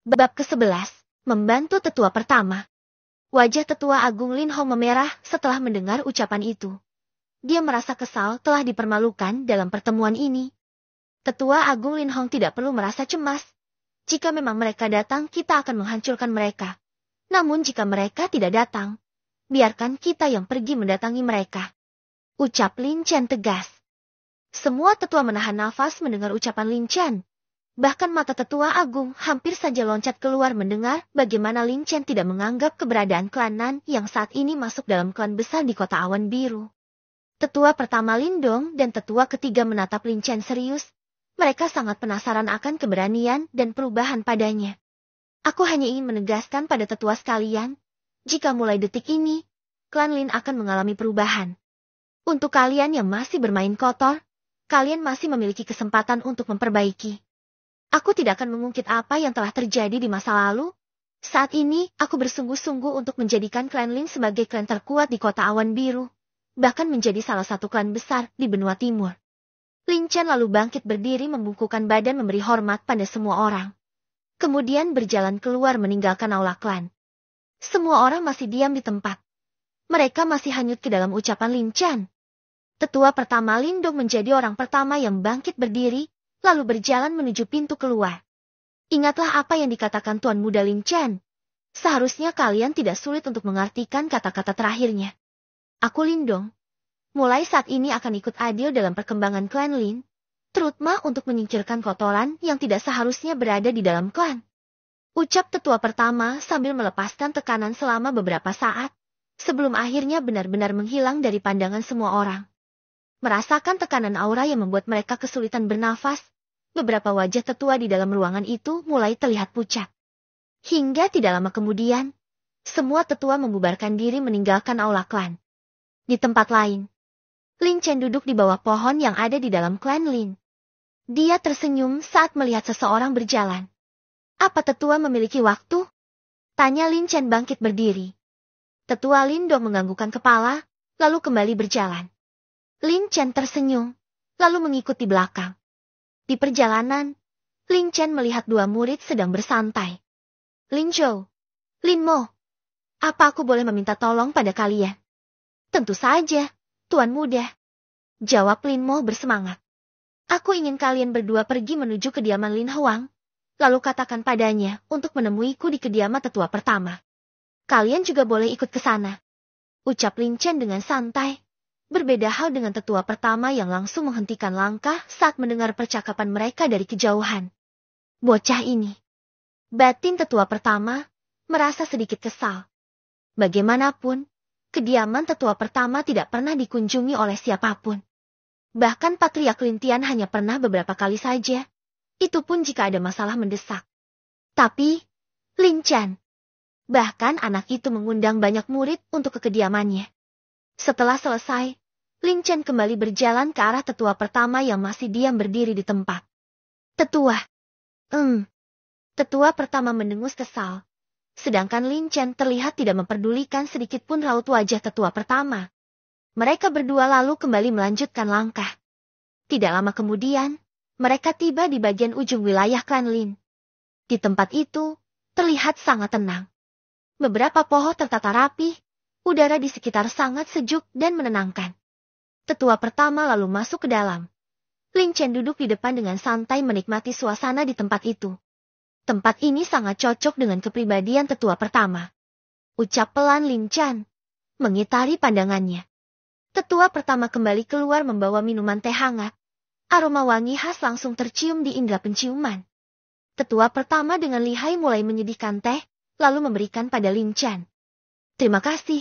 Bab ke-11, membantu tetua pertama. Wajah tetua Agung Lin Hong memerah setelah mendengar ucapan itu. Dia merasa kesal telah dipermalukan dalam pertemuan ini. Tetua Agung Lin Hong tidak perlu merasa cemas. Jika memang mereka datang, kita akan menghancurkan mereka. Namun jika mereka tidak datang, biarkan kita yang pergi mendatangi mereka. Ucap Lin Chen tegas. Semua tetua menahan nafas mendengar ucapan Lin Chen. Bahkan mata tetua agung hampir saja loncat keluar mendengar bagaimana Lin Chen tidak menganggap keberadaan klan Nan yang saat ini masuk dalam klan besar di kota awan biru. Tetua pertama Lin Dong dan tetua ketiga menatap Lin Chen serius. Mereka sangat penasaran akan keberanian dan perubahan padanya. Aku hanya ingin menegaskan pada tetua sekalian, jika mulai detik ini, klan Lin akan mengalami perubahan. Untuk kalian yang masih bermain kotor, kalian masih memiliki kesempatan untuk memperbaiki. Aku tidak akan mengungkit apa yang telah terjadi di masa lalu. Saat ini, aku bersungguh-sungguh untuk menjadikan klan Lin sebagai klan terkuat di kota awan biru, bahkan menjadi salah satu klan besar di benua timur. Lin Chen lalu bangkit berdiri membungkukkan badan memberi hormat pada semua orang. Kemudian berjalan keluar meninggalkan aula klan. Semua orang masih diam di tempat. Mereka masih hanyut ke dalam ucapan Lin Chen. Tetua pertama Lin Dong menjadi orang pertama yang bangkit berdiri, lalu berjalan menuju pintu keluar. Ingatlah apa yang dikatakan Tuan Muda Lin Chen. Seharusnya kalian tidak sulit untuk mengartikan kata-kata terakhirnya. Aku Lin Dong. Mulai saat ini akan ikut adil dalam perkembangan klan Lin, terutama untuk menyingkirkan kotoran yang tidak seharusnya berada di dalam klan. Ucap tetua pertama sambil melepaskan tekanan selama beberapa saat, sebelum akhirnya benar-benar menghilang dari pandangan semua orang. Merasakan tekanan aura yang membuat mereka kesulitan bernafas, beberapa wajah tetua di dalam ruangan itu mulai terlihat pucat. Hingga tidak lama kemudian, semua tetua membubarkan diri meninggalkan aula klan. Di tempat lain, Lin Chen duduk di bawah pohon yang ada di dalam klan Lin. Dia tersenyum saat melihat seseorang berjalan. Apa tetua memiliki waktu? Tanya Lin Chen bangkit berdiri. Tetua Lin Dong menganggukkan kepala, lalu kembali berjalan. Lin Chen tersenyum, lalu mengikuti belakang. Di perjalanan, Lin Chen melihat dua murid sedang bersantai. Lin Zhou, Lin Mo, apa aku boleh meminta tolong pada kalian? Tentu saja, Tuan Muda. Jawab Lin Mo bersemangat. Aku ingin kalian berdua pergi menuju kediaman Lin Huang, lalu katakan padanya untuk menemuiku di kediaman tetua pertama. Kalian juga boleh ikut ke sana. Ucap Lin Chen dengan santai. Berbeda hal dengan tetua pertama yang langsung menghentikan langkah saat mendengar percakapan mereka dari kejauhan. Bocah ini. Batin tetua pertama merasa sedikit kesal. Bagaimanapun, kediaman tetua pertama tidak pernah dikunjungi oleh siapapun. Bahkan Patriark Lin Tian hanya pernah beberapa kali saja. Itu pun jika ada masalah mendesak. Tapi, Lin Chen. Bahkan anak itu mengundang banyak murid untuk ke kediamannya. Setelah selesai, Lin Chen kembali berjalan ke arah tetua pertama yang masih diam berdiri di tempat. Tetua. Tetua pertama mendengus kesal. Sedangkan Lin Chen terlihat tidak memperdulikan sedikit pun raut wajah tetua pertama. Mereka berdua lalu kembali melanjutkan langkah. Tidak lama kemudian, mereka tiba di bagian ujung wilayah klan Lin. Di tempat itu, terlihat sangat tenang. Beberapa pohon tertata rapi, udara di sekitar sangat sejuk dan menenangkan. Tetua pertama lalu masuk ke dalam. Lin Chen duduk di depan dengan santai menikmati suasana di tempat itu. Tempat ini sangat cocok dengan kepribadian tetua pertama. Ucap pelan Lin Chen, mengitari pandangannya. Tetua pertama kembali keluar membawa minuman teh hangat. Aroma wangi khas langsung tercium di indera penciuman. Tetua pertama dengan lihai mulai menyedihkan teh, lalu memberikan pada Lin Chen. Terima kasih,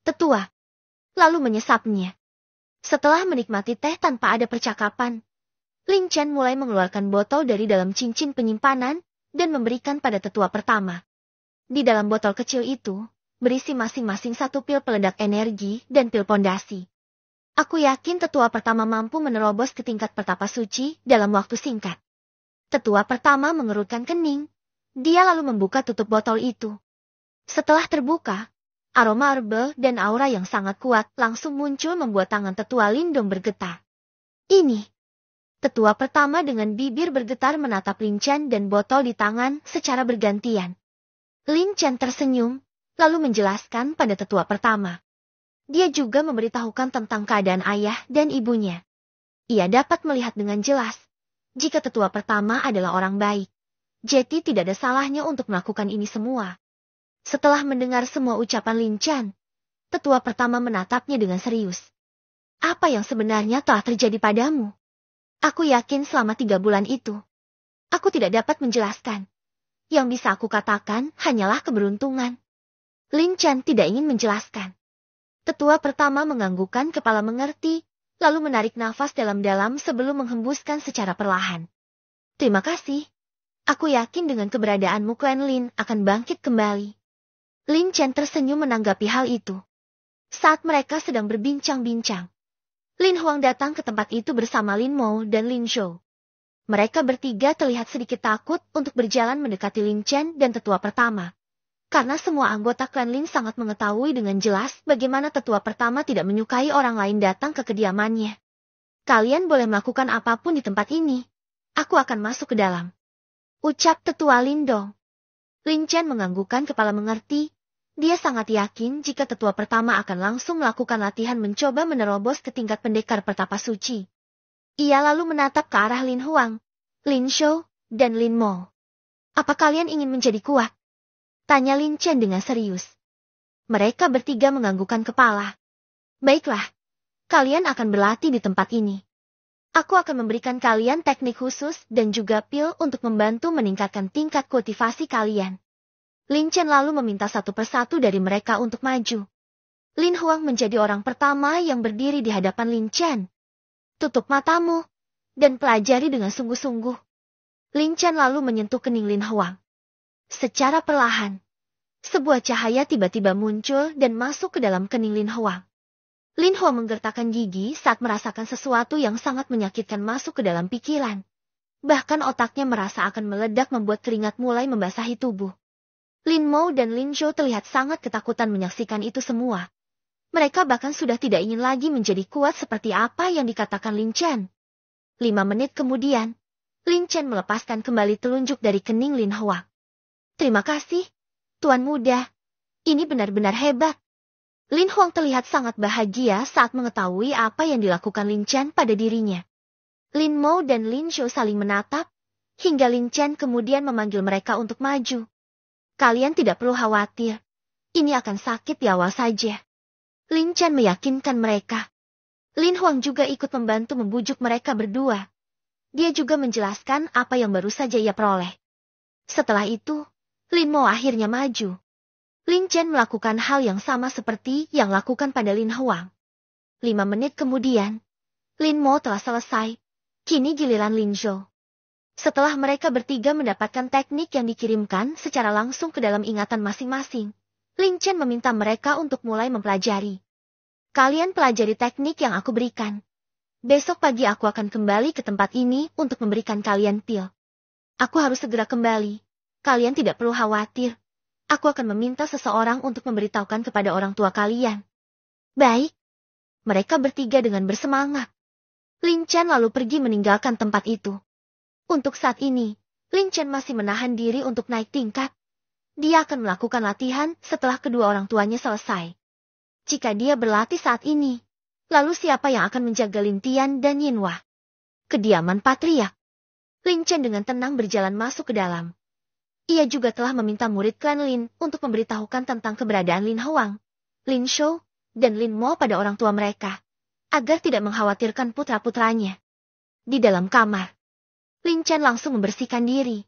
tetua. Lalu menyesapnya. Setelah menikmati teh tanpa ada percakapan, Lin Chen mulai mengeluarkan botol dari dalam cincin penyimpanan dan memberikan pada tetua pertama. Di dalam botol kecil itu, berisi masing-masing satu pil peledak energi dan pil pondasi. Aku yakin tetua pertama mampu menerobos ke tingkat pertapa suci dalam waktu singkat. Tetua pertama mengerutkan kening. Dia lalu membuka tutup botol itu. Setelah terbuka, aroma herbal dan aura yang sangat kuat langsung muncul membuat tangan tetua Lin Dong bergetar. Ini Tetua pertama dengan bibir bergetar menatap Lin Chen dan botol di tangan secara bergantian. Lin Chen tersenyum, lalu menjelaskan pada tetua pertama. Dia juga memberitahukan tentang keadaan ayah dan ibunya. Ia dapat melihat dengan jelas, jika tetua pertama adalah orang baik. Jadi tidak ada salahnya untuk melakukan ini semua. Setelah mendengar semua ucapan Lin Chen, tetua pertama menatapnya dengan serius. Apa yang sebenarnya telah terjadi padamu? Aku yakin selama 3 bulan itu, aku tidak dapat menjelaskan. Yang bisa aku katakan hanyalah keberuntungan. Lin Chen tidak ingin menjelaskan. Tetua pertama menganggukkan kepala mengerti, lalu menarik nafas dalam-dalam sebelum menghembuskan secara perlahan. Terima kasih. Aku yakin dengan keberadaanmu Klan Lin akan bangkit kembali. Lin Chen tersenyum menanggapi hal itu. Saat mereka sedang berbincang-bincang, Lin Huang datang ke tempat itu bersama Lin Mo dan Lin Zhou. Mereka bertiga terlihat sedikit takut untuk berjalan mendekati Lin Chen dan tetua pertama. Karena semua anggota klan Lin sangat mengetahui dengan jelas bagaimana tetua pertama tidak menyukai orang lain datang ke kediamannya. Kalian boleh melakukan apapun di tempat ini. Aku akan masuk ke dalam. Ucap tetua Lin Dong. Lin Chen menganggukkan kepala mengerti. Dia sangat yakin jika tetua pertama akan langsung melakukan latihan mencoba menerobos ke tingkat pendekar pertapa suci. Ia lalu menatap ke arah Lin Huang, Lin Zhou, dan Lin Mo. Apa kalian ingin menjadi kuat? Tanya Lin Chen dengan serius. Mereka bertiga menganggukkan kepala. Baiklah, kalian akan berlatih di tempat ini. Aku akan memberikan kalian teknik khusus dan juga pil untuk membantu meningkatkan tingkat kultivasi kalian. Lin Chen lalu meminta satu persatu dari mereka untuk maju. Lin Huang menjadi orang pertama yang berdiri di hadapan Lin Chen. Tutup matamu dan pelajari dengan sungguh-sungguh. Lin Chen lalu menyentuh kening Lin Huang. Secara perlahan, sebuah cahaya tiba-tiba muncul dan masuk ke dalam kening Lin Huang. Lin Huang menggertakkan gigi saat merasakan sesuatu yang sangat menyakitkan masuk ke dalam pikiran. Bahkan otaknya merasa akan meledak membuat keringat mulai membasahi tubuh. Lin Mo dan Lin Zhou terlihat sangat ketakutan menyaksikan itu semua. Mereka bahkan sudah tidak ingin lagi menjadi kuat seperti apa yang dikatakan Lin Chen. 5 menit kemudian, Lin Chen melepaskan kembali telunjuk dari kening Lin Huang. Terima kasih, Tuan Muda. Ini benar-benar hebat. Lin Huang terlihat sangat bahagia saat mengetahui apa yang dilakukan Lin Chen pada dirinya. Lin Mo dan Lin Zhou saling menatap, hingga Lin Chen kemudian memanggil mereka untuk maju. Kalian tidak perlu khawatir. Ini akan sakit di awal saja. Lin Chen meyakinkan mereka. Lin Huang juga ikut membantu membujuk mereka berdua. Dia juga menjelaskan apa yang baru saja ia peroleh. Setelah itu, Lin Mo akhirnya maju. Lin Chen melakukan hal yang sama seperti yang lakukan pada Lin Huang. 5 menit kemudian, Lin Mo telah selesai. Kini giliran Lin Zhou. Setelah mereka bertiga mendapatkan teknik yang dikirimkan secara langsung ke dalam ingatan masing-masing, Lin Chen meminta mereka untuk mulai mempelajari. Kalian pelajari teknik yang aku berikan. Besok pagi aku akan kembali ke tempat ini untuk memberikan kalian pil. Aku harus segera kembali. Kalian tidak perlu khawatir. Aku akan meminta seseorang untuk memberitahukan kepada orang tua kalian. Baik. Mereka bertiga dengan bersemangat. Lin Chen lalu pergi meninggalkan tempat itu. Untuk saat ini, Lin Chen masih menahan diri untuk naik tingkat. Dia akan melakukan latihan setelah kedua orang tuanya selesai. Jika dia berlatih saat ini, lalu siapa yang akan menjaga Lin Tian dan Yin Hua? Kediaman Patriark. Lin Chen dengan tenang berjalan masuk ke dalam. Ia juga telah meminta murid klan Lin untuk memberitahukan tentang keberadaan Lin Huang, Lin Zhou, dan Lin Mo pada orang tua mereka, agar tidak mengkhawatirkan putra-putranya. Di dalam kamar, Lin Chen langsung membersihkan diri.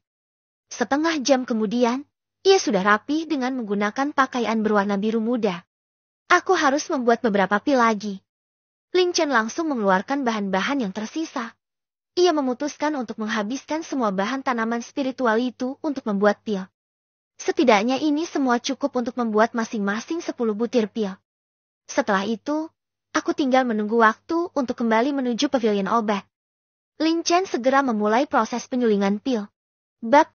Setengah jam kemudian, ia sudah rapi dengan menggunakan pakaian berwarna biru muda. Aku harus membuat beberapa pil lagi. Lin Chen langsung mengeluarkan bahan-bahan yang tersisa. Ia memutuskan untuk menghabiskan semua bahan tanaman spiritual itu untuk membuat pil. Setidaknya ini semua cukup untuk membuat masing-masing 10 butir pil. Setelah itu, aku tinggal menunggu waktu untuk kembali menuju pavilion obat. Lin Chen segera memulai proses penyulingan pil. Bab